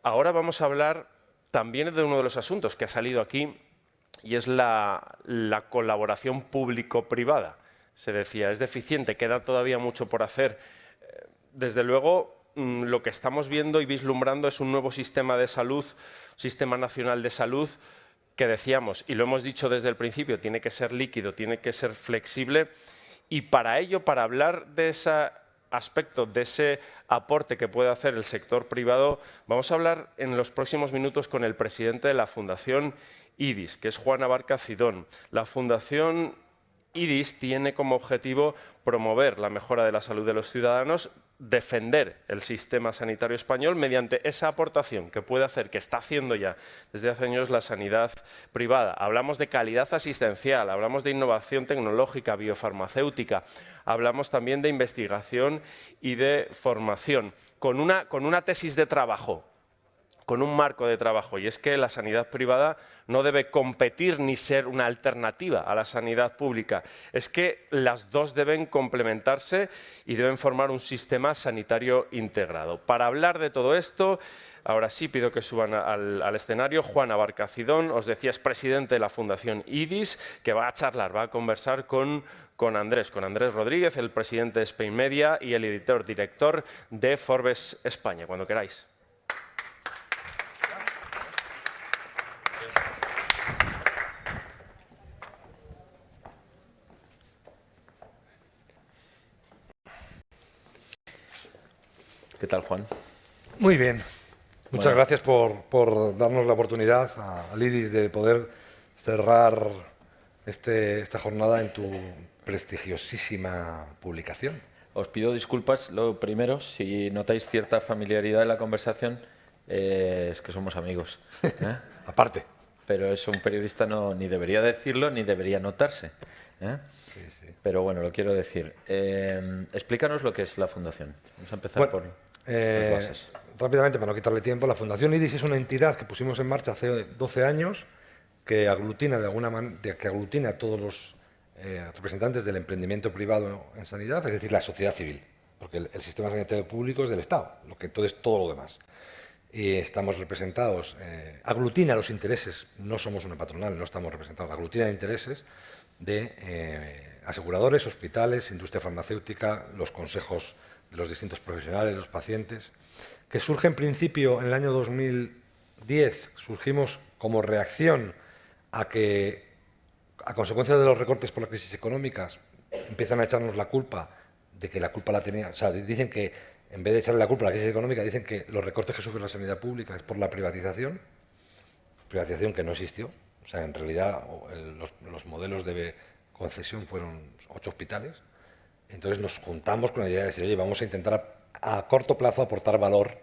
ahora vamos a hablar también de uno de los asuntos que ha salido aquí, y es la colaboración público-privada. Se decía, es deficiente, queda todavía mucho por hacer. Desde luego, lo que estamos viendo y vislumbrando es un nuevo sistema de salud, Sistema Nacional de Salud, que decíamos, y lo hemos dicho desde el principio, tiene que ser líquido, tiene que ser flexible, y para ello, para hablar de ese aspecto, de ese aporte que puede hacer el sector privado, vamos a hablar en los próximos minutos con el presidente de la Fundación IDIS, que es Juan Abarca Cidón. La Fundación IDIS tiene como objetivo promover la mejora de la salud de los ciudadanos, defender el sistema sanitario español mediante esa aportación que puede hacer, que está haciendo ya desde hace años la sanidad privada. Hablamos de calidad asistencial, hablamos de innovación tecnológica, biofarmacéutica, hablamos también de investigación y de formación, con una tesis de trabajo, con un marco de trabajo, y es que la sanidad privada no debe competir ni ser una alternativa a la sanidad pública. Es que las dos deben complementarse y deben formar un sistema sanitario integrado. Para hablar de todo esto, ahora sí pido que suban al escenario Juan Abarca Cidón, os decía, es presidente de la Fundación IDIS, que va a charlar, va a conversar con Andrés Rodríguez, el presidente de Spain Media y el editor-director de Forbes España. Cuando queráis. ¿Qué tal, Juan? Muy bien. Muchas gracias por darnos la oportunidad al IDIS de poder cerrar esta jornada en tu prestigiosísima publicación. Os pido disculpas, lo primero, si notáis cierta familiaridad en la conversación, es que somos amigos. Aparte. Pero eso un periodista ni debería decirlo ni debería notarse. Sí, sí. Pero bueno, lo quiero decir. Explícanos lo que es la Fundación. Vamos a empezar por las bases. Rápidamente, para no quitarle tiempo, la Fundación IDIS es una entidad que pusimos en marcha hace 12 años que aglutina a todos los representantes del emprendimiento privado en sanidad, es decir, la sociedad civil, porque el sistema sanitario público es del Estado, entonces todo lo demás. Y estamos representados, aglutina los intereses, no somos una patronal, no estamos representados, aglutina intereses de aseguradores, hospitales, industria farmacéutica, los consejos de los distintos profesionales, los pacientes, que surge en principio en el año 2010, surgimos como reacción a que, a consecuencia de los recortes por las crisis económicas, empiezan a echarnos la culpa de que la culpa la tenía, o sea, dicen que en vez de echarle la culpa a la crisis económica, dicen que los recortes que sufre la sanidad pública es por la privatización que no existió. O sea, en realidad los modelos de concesión fueron 8 hospitales. Entonces nos juntamos con la idea de decir, oye, vamos a intentar a corto plazo aportar valor,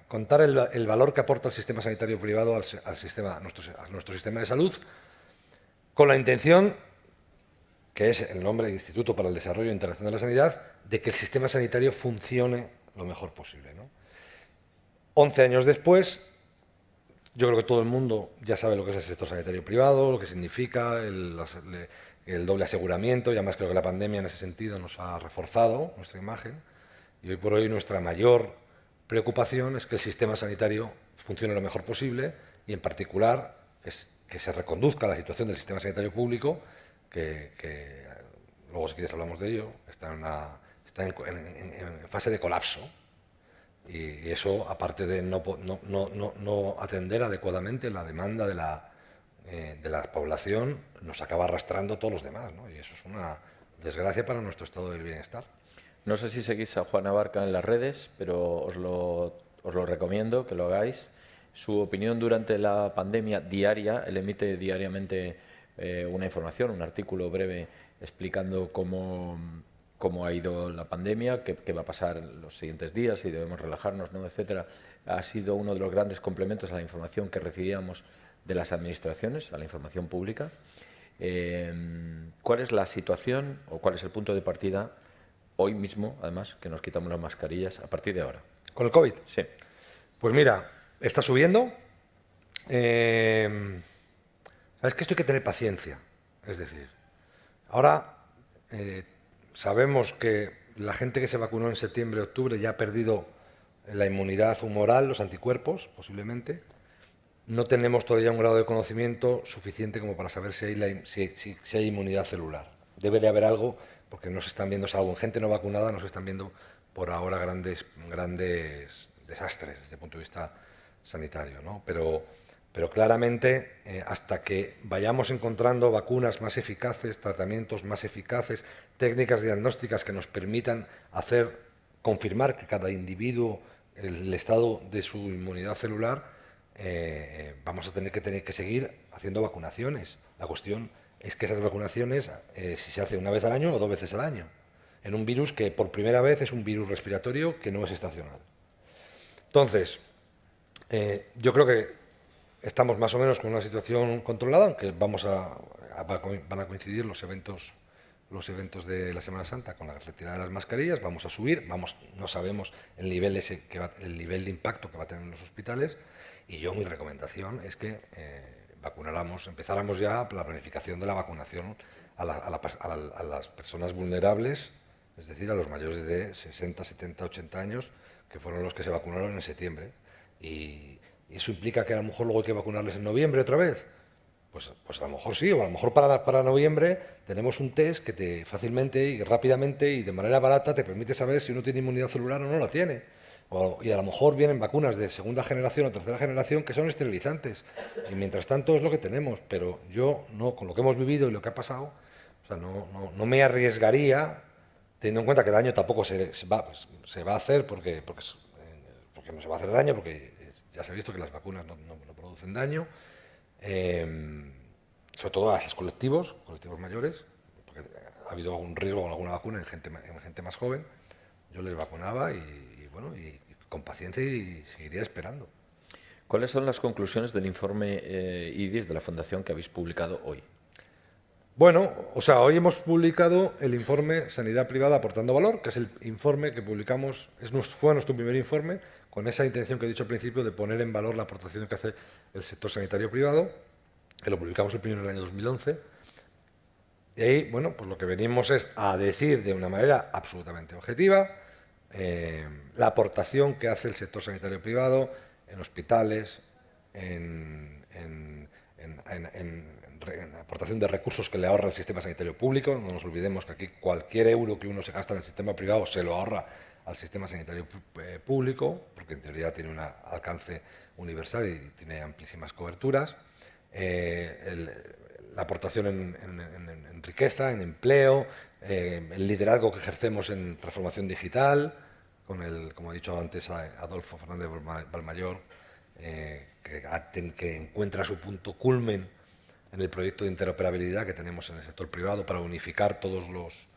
contar el valor que aporta el sistema sanitario privado a nuestro sistema de salud, con la intención, que es el nombre del Instituto para el Desarrollo e Integración de la Sanidad, de que el sistema sanitario funcione lo mejor posible, ¿no? 11 años después, yo creo que todo el mundo ya sabe lo que es el sector sanitario privado, lo que significa el doble aseguramiento, y además creo que la pandemia en ese sentido nos ha reforzado nuestra imagen, y hoy por hoy nuestra mayor preocupación es que el sistema sanitario funcione lo mejor posible y, en particular, que se reconduzca la situación del sistema sanitario público, que luego, si quieres, hablamos de ello, está en fase de colapso. Y eso, aparte de no atender adecuadamente la demanda de la población, nos acaba arrastrando a todos los demás, ¿no? Y eso es una desgracia para nuestro estado del bienestar. No sé si seguís a Juan Abarca en las redes, pero os lo recomiendo que lo hagáis. Su opinión durante la pandemia diaria, él emite diariamente una información, un artículo breve explicando cómo ha ido la pandemia, qué va a pasar en los siguientes días, si debemos relajarnos, ¿no?, etcétera. Ha sido uno de los grandes complementos a la información que recibíamos de las administraciones, a la información pública. ¿Cuál es la situación o cuál es el punto de partida hoy mismo, además, que nos quitamos las mascarillas a partir de ahora? ¿Con el COVID? Sí. Pues mira, está subiendo. ¿Sabes que esto hay que tener paciencia? Es decir, ahora sabemos que la gente que se vacunó en septiembre, octubre ya ha perdido la inmunidad humoral, los anticuerpos, posiblemente. No tenemos todavía un grado de conocimiento suficiente como para saber si hay inmunidad celular. Debe de haber algo, porque no se están viendo, salvo en gente no vacunada, no se están viendo por ahora grandes desastres desde el punto de vista sanitario, ¿no? Pero claramente, hasta que vayamos encontrando vacunas más eficaces, tratamientos más eficaces, técnicas diagnósticas que nos permitan confirmar que cada individuo, el estado de su inmunidad celular, vamos a tener que seguir haciendo vacunaciones. La cuestión es que esas vacunaciones, si se hace una vez al año o 2 veces al año, en un virus que por primera vez es un virus respiratorio que no es estacional. Entonces, yo creo que estamos más o menos con una situación controlada, aunque van a coincidir los eventos de la Semana Santa con la retirada de las mascarillas, vamos a subir, no sabemos el nivel de impacto que va a tener en los hospitales, y mi recomendación es que empezáramos ya la planificación de la vacunación a las personas vulnerables, es decir, a los mayores de 60, 70, 80 años, que fueron los que se vacunaron en septiembre. Y eso implica que a lo mejor luego hay que vacunarles en noviembre otra vez. Pues a lo mejor sí, o a lo mejor para noviembre tenemos un test que fácilmente y rápidamente y de manera barata te permite saber si uno tiene inmunidad celular o no la tiene. Y a lo mejor vienen vacunas de segunda generación o tercera generación que son esterilizantes. Y mientras tanto es lo que tenemos. Pero yo, no, con lo que hemos vivido y lo que ha pasado, no me arriesgaría, teniendo en cuenta que daño tampoco se va a hacer porque no se va a hacer daño, porque ya se ha visto que las vacunas no producen daño. Sobre todo a esos colectivos mayores, porque ha habido algún riesgo con alguna vacuna en gente más joven. Yo les vacunaba y con paciencia y seguiría esperando. ¿Cuáles son las conclusiones del informe IDIS de la Fundación que habéis publicado hoy? Bueno, hoy hemos publicado el informe Sanidad Privada Aportando Valor, que es el informe que publicamos, fue nuestro primer informe, con esa intención que he dicho al principio de poner en valor la aportación que hace el sector sanitario privado, que lo publicamos el primero en el año 2011. Y ahí, pues lo que venimos es a decir de una manera absolutamente objetiva la aportación que hace el sector sanitario privado en hospitales, en aportación de recursos que le ahorra el sistema sanitario público. No nos olvidemos que aquí cualquier euro que uno se gasta en el sistema privado se lo ahorra al sistema sanitario público, porque en teoría tiene un alcance universal y tiene amplísimas coberturas. La aportación en riqueza, en empleo, el liderazgo que ejercemos en transformación digital, como ha dicho antes Adolfo Fernández Balmayor, que encuentra su punto culmen en el proyecto de interoperabilidad que tenemos en el sector privado para unificar todos los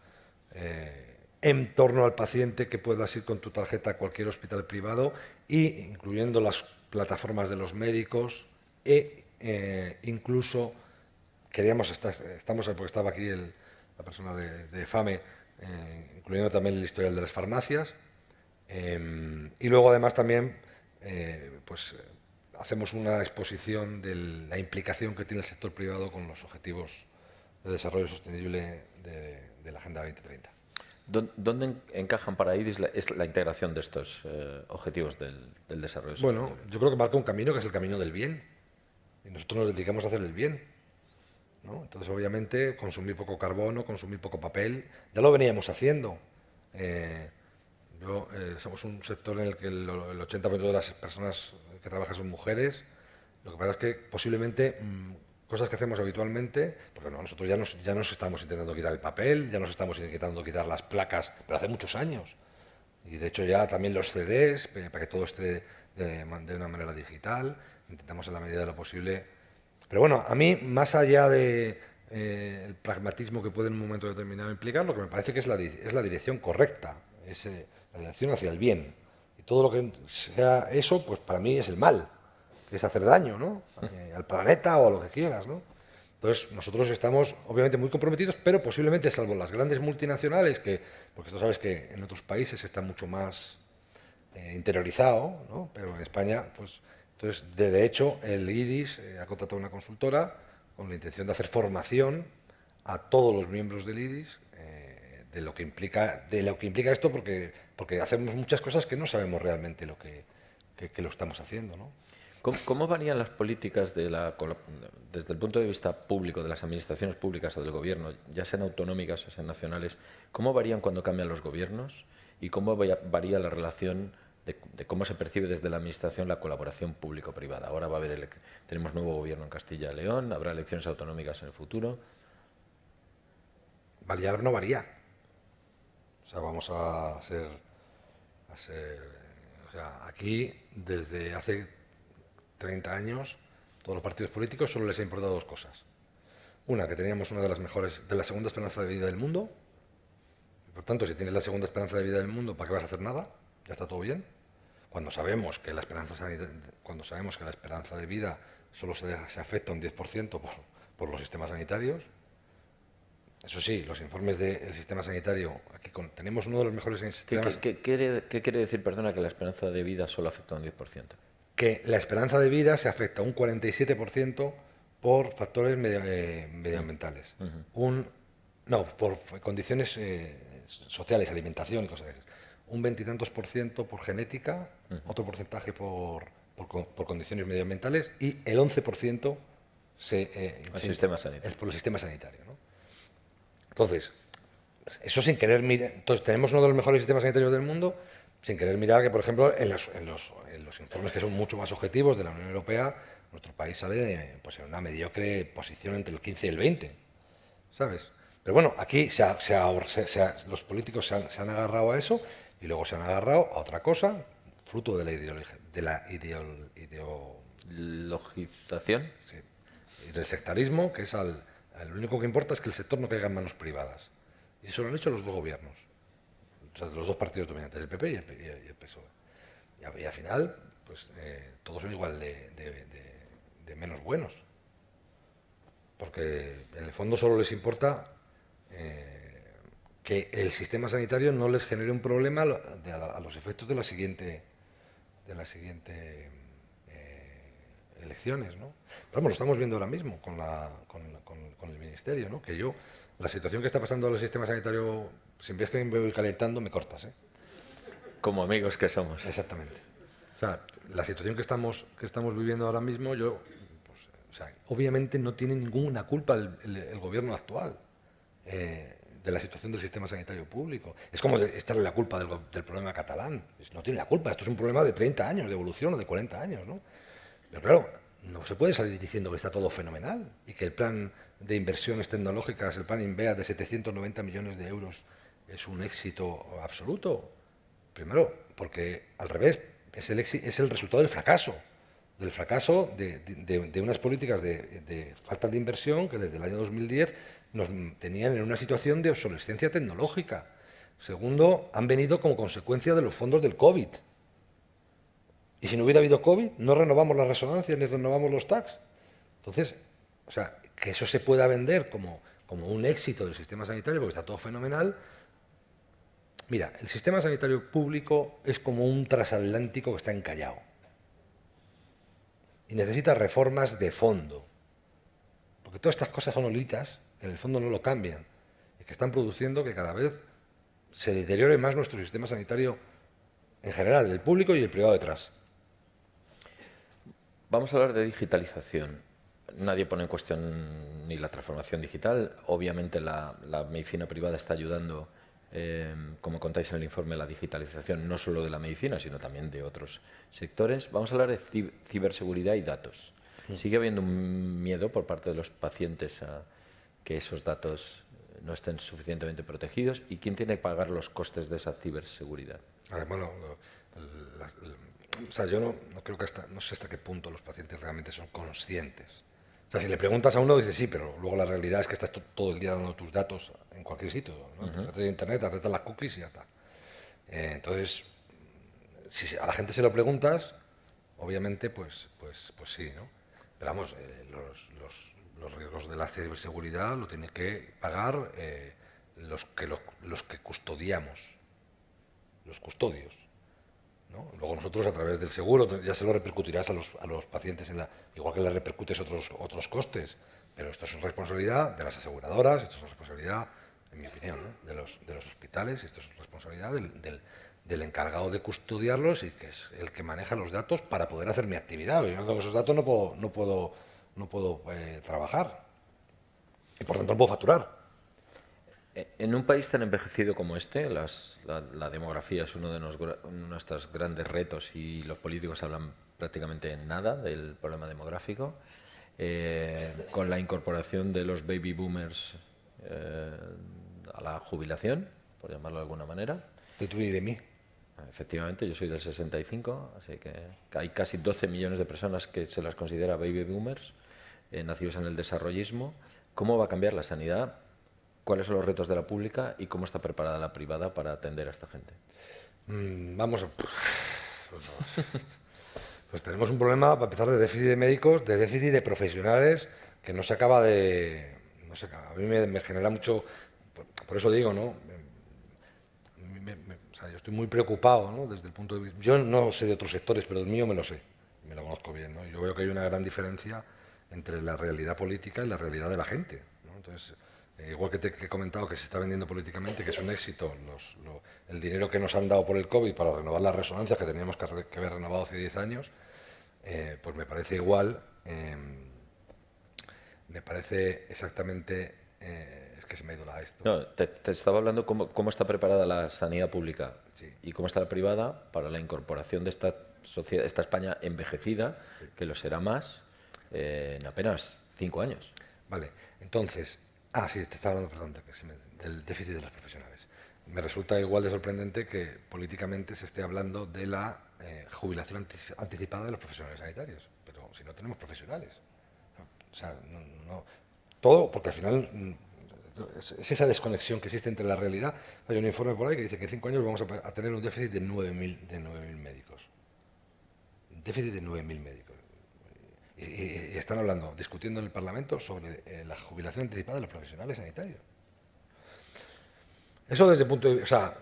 en torno al paciente que puedas ir con tu tarjeta a cualquier hospital privado, incluyendo las plataformas de los médicos incluso porque estaba aquí la persona de FAME, incluyendo también el historial de las farmacias. Y luego además también hacemos una exposición de la implicación que tiene el sector privado con los objetivos de desarrollo sostenible de la Agenda 2030. ¿Dónde encajan para IDIS la integración de estos objetivos del desarrollo sostenible? Bueno, yo creo que marca un camino que es el camino del bien. Y nosotros nos dedicamos a hacer el bien, ¿no? Entonces, obviamente, consumir poco carbono, consumir poco papel, ya lo veníamos haciendo. Somos un sector en el que el 80% de las personas que trabajan son mujeres. Lo que pasa es que posiblemente cosas que hacemos habitualmente, porque nosotros ya nos estamos intentando quitar el papel, ya nos estamos intentando quitar las placas, pero hace muchos años. Y de hecho ya también los CDs, para que todo esté de una manera digital, intentamos en la medida de lo posible. Pero bueno, a mí, más allá de el pragmatismo que puede en un momento determinado implicar, lo que me parece que es la dirección correcta, es la dirección hacia el bien. Y todo lo que sea eso, pues para mí es el mal, que es hacer daño, ¿no? Al planeta o a lo que quieras, ¿no? Entonces, nosotros estamos obviamente muy comprometidos, pero posiblemente, salvo las grandes multinacionales, porque tú sabes que en otros países está mucho más interiorizado, ¿no? Pero en España, pues, entonces, de hecho, el IDIS ha contratado una consultora con la intención de hacer formación a todos los miembros del IDIS de lo que implica esto, porque hacemos muchas cosas que no sabemos realmente que lo estamos haciendo, ¿no? ¿Cómo varían las políticas desde el punto de vista público, de las administraciones públicas o del gobierno, ya sean autonómicas o sean nacionales? ¿Cómo varían cuando cambian los gobiernos? ¿Y cómo varía la relación de cómo se percibe desde la administración la colaboración público-privada? Ahora tenemos nuevo gobierno en Castilla y León, habrá elecciones autonómicas en el futuro. Variar no varía. O sea, vamos a ser o sea, aquí desde hace 30 años, todos los partidos políticos solo les ha importado dos cosas. Una, que teníamos una de las mejores, de la segunda esperanza de vida del mundo. Por tanto, si tienes la segunda esperanza de vida del mundo, ¿para qué vas a hacer nada? Ya está todo bien. Cuando sabemos que la esperanza de vida solo se afecta un 10% por los sistemas sanitarios. Eso sí, los informes del sistema sanitario, aquí tenemos uno de los mejores sistemas. ¿Qué quiere decir, perdona, que la esperanza de vida solo afecta un 10%? Que la esperanza de vida se afecta un 47% por factores medioambientales. Por condiciones sociales, alimentación y cosas de esas. Un 20 y tantos % por genética, otro porcentaje por condiciones medioambientales y el 11% sistema sanitario. Es por el sistema sanitario, ¿no? Entonces, eso sin querer mirar. Entonces, tenemos uno de los mejores sistemas sanitarios del mundo, sin querer mirar que, por ejemplo, en los informes que son mucho más objetivos de la Unión Europea, nuestro país sale pues, en una mediocre posición entre el 15 y el 20, ¿sabes? Pero bueno, aquí los políticos se han agarrado a eso y luego se han agarrado a otra cosa, fruto de la ideologización. Sí, y del sectarismo, que es lo único que importa es que el sector no caiga en manos privadas. Y eso lo han hecho los dos gobiernos, o sea, los dos partidos dominantes, el PP y el PSOE. Y al final, pues todos son igual de menos buenos. Porque en el fondo solo les importa que el sistema sanitario no les genere un problema a los efectos de la siguiente elecciones, ¿no? Pero vamos, lo estamos viendo ahora mismo con el Ministerio, ¿no? Que la situación que está pasando en el sistema sanitario, si ves que me voy calentando, me cortas, ¿eh? Como amigos que somos. Exactamente. O sea, la situación que estamos viviendo ahora mismo, obviamente no tiene ninguna culpa el gobierno actual de la situación del sistema sanitario público. Es como echarle la culpa del problema catalán. No tiene la culpa, esto es un problema de 30 años de evolución o de 40 años, ¿no? Pero claro, no se puede salir diciendo que está todo fenomenal y que el plan de inversiones tecnológicas, el plan INVEA de 790 millones de euros es un éxito absoluto. Primero, porque al revés, es el resultado del fracaso de unas políticas de falta de inversión que desde el año 2010 nos tenían en una situación de obsolescencia tecnológica. Segundo, han venido como consecuencia de los fondos del COVID. Y si no hubiera habido COVID, no renovamos las resonancias ni renovamos los TACs. Entonces, o sea, que eso se pueda vender como un éxito del sistema sanitario, porque está todo fenomenal. Mira, el sistema sanitario público es como un transatlántico que está encallado. Y necesita reformas de fondo. Porque todas estas cosas son olitas, que en el fondo no lo cambian, y que están produciendo que cada vez se deteriore más nuestro sistema sanitario en general, el público y el privado detrás. Vamos a hablar de digitalización. Nadie pone en cuestión ni la transformación digital. Obviamente la medicina privada está ayudando, como contáis en el informe, la digitalización no solo de la medicina, sino también de otros sectores. Vamos a hablar de ciberseguridad y datos. Sigue habiendo un miedo por parte de los pacientes a que esos datos no estén suficientemente protegidos. ¿Y quién tiene que pagar los costes de esa ciberseguridad? Bueno, o sea, yo no creo que no sé hasta qué punto los pacientes realmente son conscientes. O sea, si le preguntas a uno, dice sí, pero luego la realidad es que estás todo el día dando tus datos en cualquier sitio, ¿no? Haces internet, aceptas las cookies y ya está. Entonces, si a la gente se lo preguntas, obviamente, pues sí, ¿no? Pero vamos, los riesgos de la ciberseguridad lo tienen que pagar los que custodiamos, los custodios, ¿no? Luego nosotros a través del seguro ya se lo repercutirás a los pacientes, igual que le repercutes otros costes, pero esto es responsabilidad de las aseguradoras, esto es responsabilidad en mi opinión, ¿no? de los hospitales, y esto es responsabilidad del encargado de custodiarlos y que es el que maneja los datos para poder hacer mi actividad. Yo no tengo esos datos, no puedo trabajar y por tanto no puedo facturar. En un país tan envejecido como este, la demografía es uno de nuestros grandes retos y los políticos hablan prácticamente nada del problema demográfico. Con la incorporación de los baby boomers a la jubilación, por llamarlo de alguna manera. De tú y de mí. Efectivamente, yo soy del 65, así que hay casi 12 millones de personas que se las considera baby boomers, nacidos en el desarrollismo. ¿Cómo va a cambiar la sanidad? ¿Cuáles son los retos de la pública y cómo está preparada la privada para atender a esta gente? Vamos a... Pues tenemos un problema, para empezar, de déficit de médicos, de déficit de profesionales, que no se acaba de... No se acaba. A mí me genera mucho... Por eso digo, ¿no? O sea, yo estoy muy preocupado, ¿no? Desde el punto de vista... Yo no sé de otros sectores, pero el mío me lo sé. Me lo conozco bien, ¿no? Yo veo que hay una gran diferencia entre la realidad política y la realidad de la gente, ¿no? Entonces... igual que te he comentado que se está vendiendo políticamente, que es un éxito el dinero que nos han dado por el COVID para renovar las resonancias que teníamos que haber renovado hace 10 años, pues me parece igual, me parece exactamente, es que se me ha ido esto. No, te estaba hablando cómo está preparada la sanidad pública, sí, y cómo está la privada para la incorporación de esta sociedad, esta España envejecida, sí, que lo será más en apenas 5 años. Vale, entonces... sí, te estaba hablando, perdón, del déficit de los profesionales. Me resulta igual de sorprendente que políticamente se esté hablando de la jubilación anticipada de los profesionales sanitarios, pero si no tenemos profesionales. O sea, todo, porque al final es esa desconexión que existe entre la realidad. Hay un informe por ahí que dice que en 5 años vamos a tener un déficit de 9.000 médicos. Un déficit de 9.000 médicos. Y están hablando, discutiendo en el Parlamento sobre la jubilación anticipada de los profesionales sanitarios. Eso desde el punto de vista... O sea,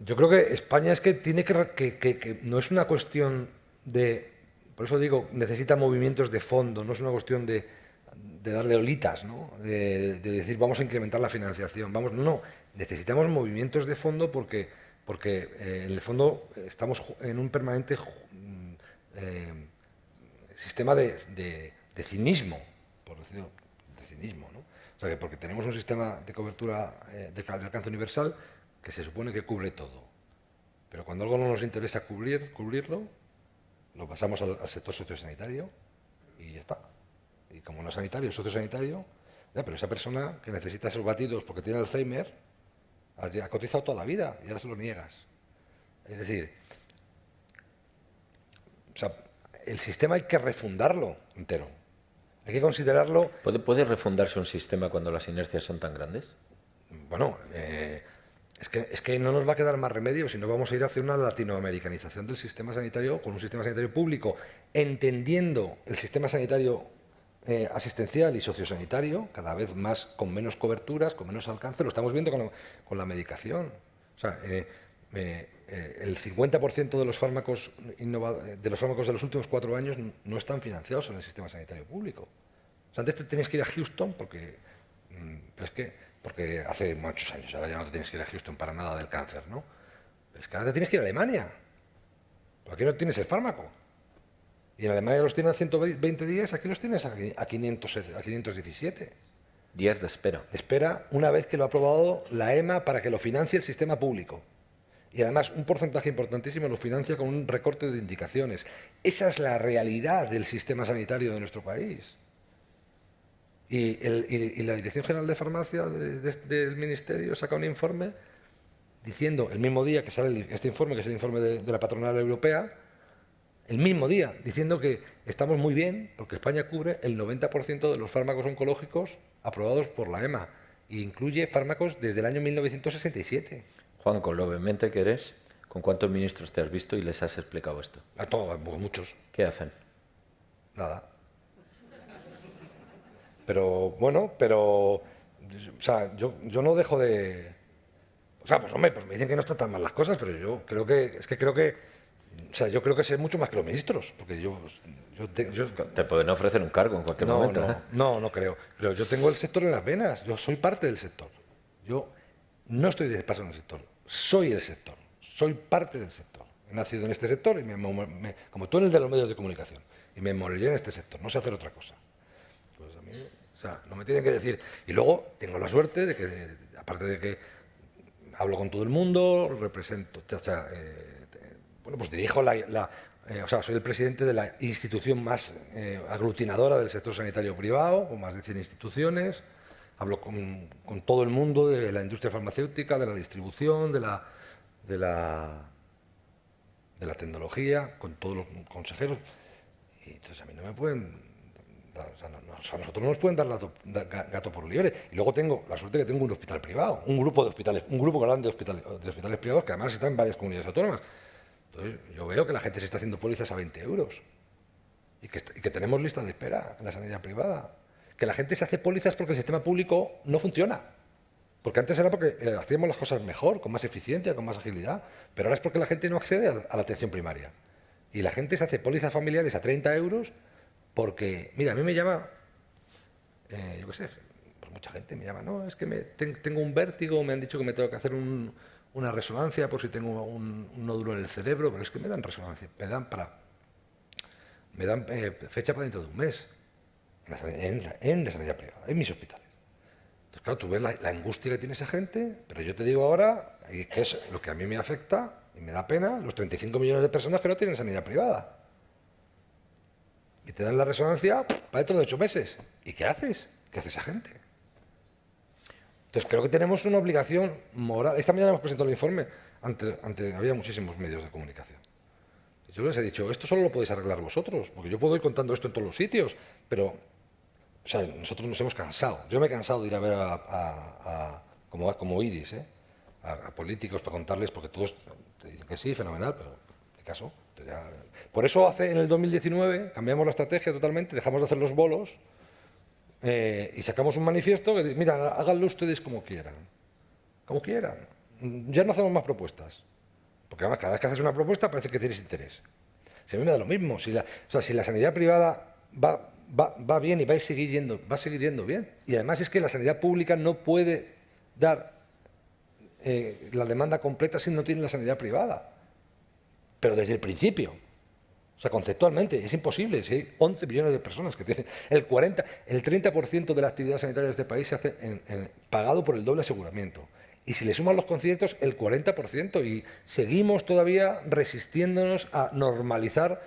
yo creo que España es que tiene que no es una cuestión de... Por eso digo, necesita movimientos de fondo, no es una cuestión de darle olitas, ¿no? De decir, vamos a incrementar la financiación. No, necesitamos movimientos de fondo porque en el fondo estamos en un permanente... sistema de cinismo, por decirlo, de cinismo, ¿no? O sea, que porque tenemos un sistema de cobertura de alcance universal que se supone que cubre todo. Pero cuando algo no nos interesa cubrirlo, lo pasamos al sector sociosanitario y ya está. Y como no es sanitario, es sociosanitario, pero esa persona que necesita esos batidos porque tiene Alzheimer, ha cotizado toda la vida y ahora se lo niegas. Es decir, o sea, el sistema hay que refundarlo entero. Hay que considerarlo... ¿Puede refundarse un sistema cuando las inercias son tan grandes? Bueno, es que no nos va a quedar más remedio si no vamos a ir hacia una latinoamericanización del sistema sanitario con un sistema sanitario público, entendiendo el sistema sanitario asistencial y sociosanitario cada vez más con menos coberturas, con menos alcance. Lo estamos viendo con la medicación. O sea, el 50% de los fármacos de los últimos 4 años no están financiados en el sistema sanitario público. O sea, antes te tenías que ir a Houston porque hace muchos años, ahora ya no te tienes que ir a Houston para nada del cáncer, ¿no? Pero es que ahora te tienes que ir a Alemania, porque aquí no tienes el fármaco. Y en Alemania los tienen a 120 días, aquí los tienes a 517. Días de espera. Espera una vez que lo ha aprobado la EMA para que lo financie el sistema público. Y además un porcentaje importantísimo lo financia con un recorte de indicaciones. Esa es la realidad del sistema sanitario de nuestro país. Y la Dirección General de Farmacia del Ministerio saca un informe diciendo, el mismo día que sale este informe, que es el informe de la patronal europea, el mismo día, diciendo que estamos muy bien porque España cubre el 90% de los fármacos oncológicos aprobados por la EMA e incluye fármacos desde el año 1967. Juan, con lo vehemente que eres, ¿con cuántos ministros te has visto y les has explicado esto? A todos, muchos. ¿Qué hacen? Nada. Pero, bueno, o sea, yo no dejo de... O sea, pues hombre, pues me dicen que no están tan mal las cosas, pero yo creo que, o sea, yo creo que sé mucho más que los ministros, porque yo te pueden ofrecer un cargo en cualquier momento. No creo. Pero yo tengo el sector en las venas, yo soy parte del sector. Yo no estoy de paso en el sector, soy el sector, soy parte del sector. He nacido en este sector, y como tú en el de los medios de comunicación, y me moriré en este sector, no sé hacer otra cosa. Pues a mí, o sea, no me tienen que decir. Y luego tengo la suerte de que, aparte de que hablo con todo el mundo, represento, o sea, bueno, pues dirijo o sea, soy el presidente de la institución más aglutinadora del sector sanitario privado, con más de 100 instituciones. Hablo con todo el mundo de la industria farmacéutica, de la distribución, de la tecnología, con todos los consejeros. Y entonces a mí no me pueden dar, o sea, a nosotros no nos pueden dar gato por liebre. Y luego tengo la suerte de que tengo un hospital privado, un grupo grande de hospitales privados que además están en varias comunidades autónomas. Entonces yo veo que la gente se está haciendo pólizas a 20 euros y que tenemos lista de espera en la sanidad privada. Que la gente se hace pólizas porque el sistema público no funciona. Porque antes era porque hacíamos las cosas mejor, con más eficiencia, con más agilidad, pero ahora es porque la gente no accede a la atención primaria. Y la gente se hace pólizas familiares a 30 euros porque, mira, a mí me llama, yo qué sé, pues mucha gente me llama, no, es que tengo un vértigo, me han dicho que me tengo que hacer una resonancia por si tengo un nódulo en el cerebro, pero es que me dan resonancia, me dan fecha para dentro de un mes en la sanidad privada, en mis hospitales. Entonces, claro, tú ves la angustia que tiene esa gente, pero yo te digo ahora, que es lo que a mí me afecta y me da pena, los 35 millones de personas que no tienen sanidad privada. Y te dan la resonancia para dentro de 8 meses. ¿Y qué haces? ¿Qué hace esa gente? Entonces, creo que tenemos una obligación moral. Esta mañana hemos presentado el informe, había muchísimos medios de comunicación. Yo les he dicho, esto solo lo podéis arreglar vosotros, porque yo puedo ir contando esto en todos los sitios, pero o sea, nosotros nos hemos cansado. Yo me he cansado de ir a ver como IDIS, a políticos para contarles, porque todos te dicen que sí, fenomenal, pero de caso. Por eso en el 2019 cambiamos la estrategia totalmente, dejamos de hacer los bolos y sacamos un manifiesto que dice, mira, háganlo ustedes como quieran. Como quieran. Ya no hacemos más propuestas. Porque además, cada vez que haces una propuesta parece que tienes interés. Si a mí me da lo mismo. Si la sanidad privada va bien y va a seguir yendo bien. Y además es que la sanidad pública no puede dar la demanda completa si no tiene la sanidad privada. Pero desde el principio. O sea, conceptualmente, es imposible. Si hay 11 millones de personas que tienen el 30% de la actividad sanitaria de este país se hace pagado por el doble aseguramiento. Y si le suman los conciertos, el 40%. Y seguimos todavía resistiéndonos a normalizar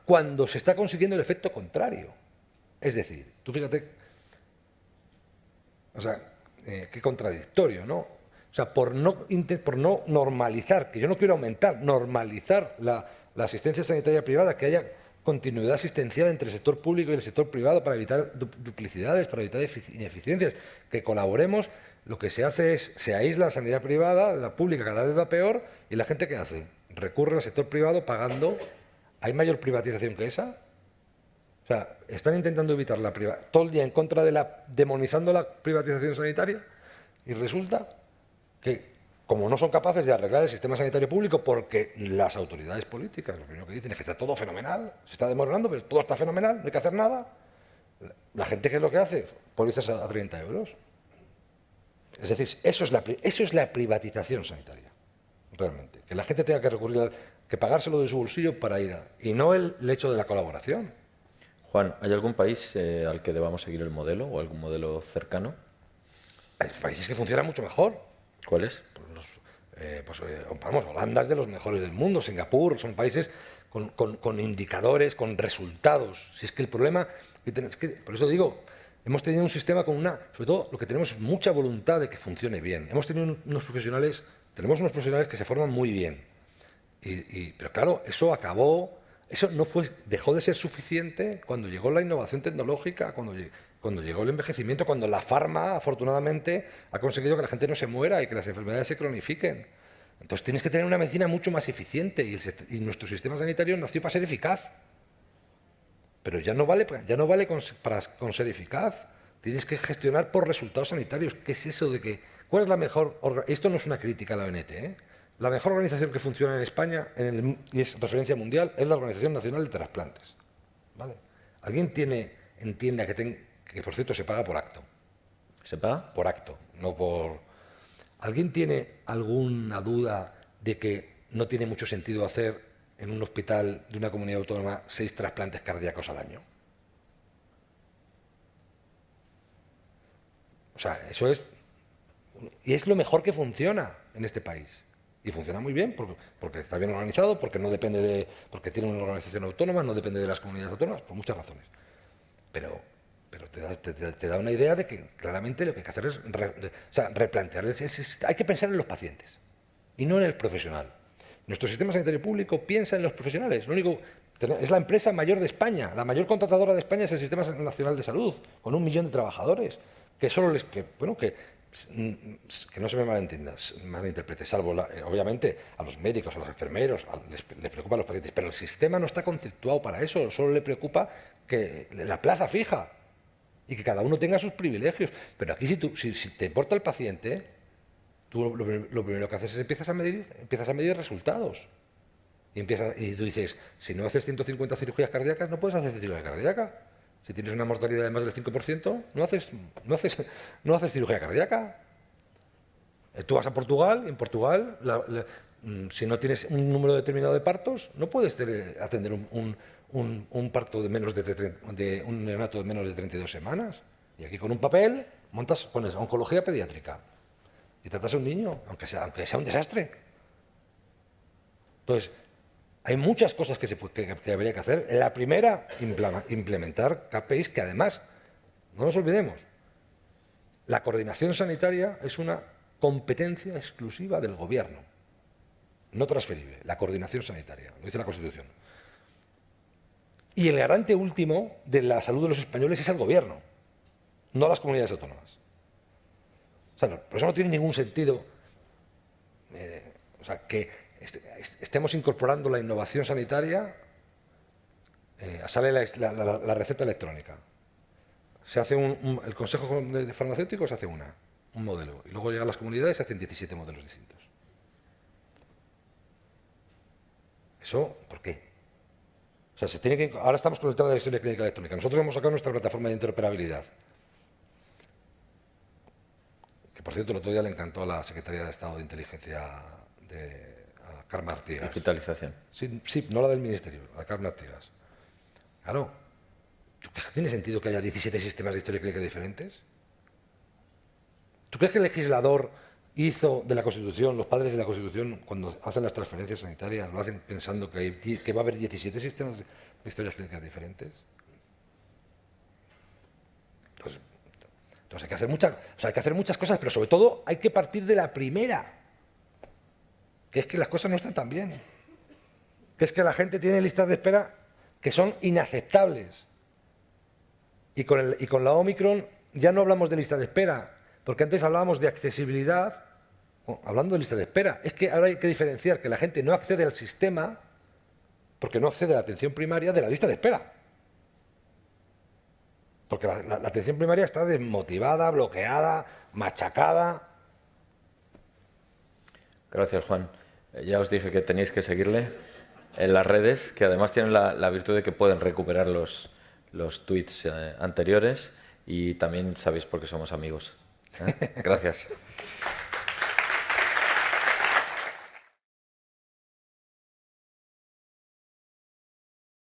cuando se está consiguiendo el efecto contrario. Es decir, tú fíjate, o sea, qué contradictorio, ¿no? O sea, por no normalizar, que yo no quiero aumentar, normalizar la asistencia sanitaria privada, que haya continuidad asistencial entre el sector público y el sector privado para evitar duplicidades, para evitar ineficiencias, que colaboremos. Lo que se hace es, se aísla la sanidad privada, la pública cada vez va peor, y la gente ¿qué hace? Recurre al sector privado pagando. ¿Hay mayor privatización que esa? O sea, están intentando evitar la privatización, todo el día en contra demonizando la privatización sanitaria, y resulta que, como no son capaces de arreglar el sistema sanitario público, porque las autoridades políticas, lo primero que dicen es que está todo fenomenal, se está demorando, pero todo está fenomenal, no hay que hacer nada. La gente, ¿qué es lo que hace? Pólizas a 30 euros. Es decir, eso es la privatización sanitaria, realmente. Que la gente tenga que recurrir, que pagárselo de su bolsillo para ir y no el hecho de la colaboración. Juan, ¿hay algún país al que debamos seguir el modelo o algún modelo cercano? Hay países que funcionan mucho mejor. ¿Cuáles? Vamos, Holanda es de los mejores del mundo, Singapur, son países con indicadores, con resultados. Si es que el problema, es que, por eso digo, hemos tenido un sistema con sobre todo lo que tenemos es mucha voluntad de que funcione bien. Hemos tenido tenemos unos profesionales que se forman muy bien. Pero claro, eso dejó de ser suficiente cuando llegó la innovación tecnológica, cuando llegó el envejecimiento, cuando la farma, afortunadamente, ha conseguido que la gente no se muera y que las enfermedades se cronifiquen. Entonces tienes que tener una medicina mucho más eficiente y nuestro sistema sanitario nació para ser eficaz. Pero ya no vale con ser eficaz. Tienes que gestionar por resultados sanitarios. ¿Qué es eso de que? ¿Cuál es la mejor? Esto no es una crítica a la ONT, ¿eh? La mejor organización que funciona en España, y es referencia mundial, es la Organización Nacional de Trasplantes. ¿Vale? ¿Alguien entienda que por cierto se paga por acto? ¿Se paga? Por acto, no por... ¿Alguien tiene alguna duda de que no tiene mucho sentido hacer en un hospital de una comunidad autónoma 6 trasplantes cardíacos al año? O sea, eso es... Y es lo mejor que funciona en este país. Y funciona muy bien porque está bien organizado, porque no depende de... porque tiene una organización autónoma, no depende de las comunidades autónomas, por muchas razones. Pero te da una idea de que claramente lo que hay que hacer es replantearles. Hay que pensar en los pacientes y no en el profesional. Nuestro sistema sanitario público piensa en los profesionales. Lo único, es la empresa mayor de España, la mayor contratadora de España es el Sistema Nacional de Salud, con 1 millón de trabajadores, que solo les... que no se me malinterprete, salvo, obviamente, a los médicos, a los enfermeros, les preocupan los pacientes, pero el sistema no está conceptuado para eso, solo le preocupa que la plaza fija y que cada uno tenga sus privilegios. Pero aquí, si te importa el paciente, tú lo primero que haces es empiezas a medir resultados. Y tú dices, si no haces 150 cirugías cardíacas, no puedes hacer cirugía cardíaca. Si tienes una mortalidad de más del 5%, no haces cirugía cardíaca. Tú vas a Portugal, y en Portugal, si no tienes un número determinado de partos, no puedes atender un parto de menos un neonato de menos de 32 semanas. Y aquí con un papel pones oncología pediátrica y tratas a un niño, aunque sea un desastre. Entonces, hay muchas cosas que habría que hacer. La primera, implementar KPIs que además, no nos olvidemos, la coordinación sanitaria es una competencia exclusiva del Gobierno, no transferible, la coordinación sanitaria, lo dice la Constitución. Y el garante último de la salud de los españoles es el Gobierno, no las comunidades autónomas. O sea, por eso no tiene ningún sentido que estemos incorporando la innovación sanitaria, sale la receta electrónica. Se hace el Consejo de Farmacéuticos hace un modelo, y luego llegan las comunidades y se hacen 17 modelos distintos. ¿Eso por qué? O sea, ahora estamos con el tema de la historia clínica electrónica. Nosotros hemos sacado nuestra plataforma de interoperabilidad, que por cierto el otro día le encantó a la Secretaría de Estado de Inteligencia a Carme Artigas. Digitalización. Sí, no la del Ministerio, la de Carme Artigas. Claro, ¿tiene sentido que haya 17 sistemas de historia clínica diferentes? ¿Tú crees que el legislador hizo de la Constitución, los padres de la Constitución, cuando hacen las transferencias sanitarias, lo hacen pensando que va a haber 17 sistemas de historias clínicas diferentes? Entonces hay que hacer muchas cosas, pero sobre todo hay que partir de la primera, que es que las cosas no están tan bien, que es que la gente tiene listas de espera que son inaceptables. Y con la Omicron ya no hablamos de lista de espera, porque antes hablábamos de accesibilidad, hablando de lista de espera. Es que ahora hay que diferenciar que la gente no accede al sistema porque no accede a la atención primaria de la lista de espera. Porque la atención primaria está desmotivada, bloqueada, machacada. Gracias, Juan. Ya os dije que tenéis que seguirle en las redes, que además tienen la virtud de que pueden recuperar los tweets anteriores, y también sabéis por qué somos amigos. Gracias.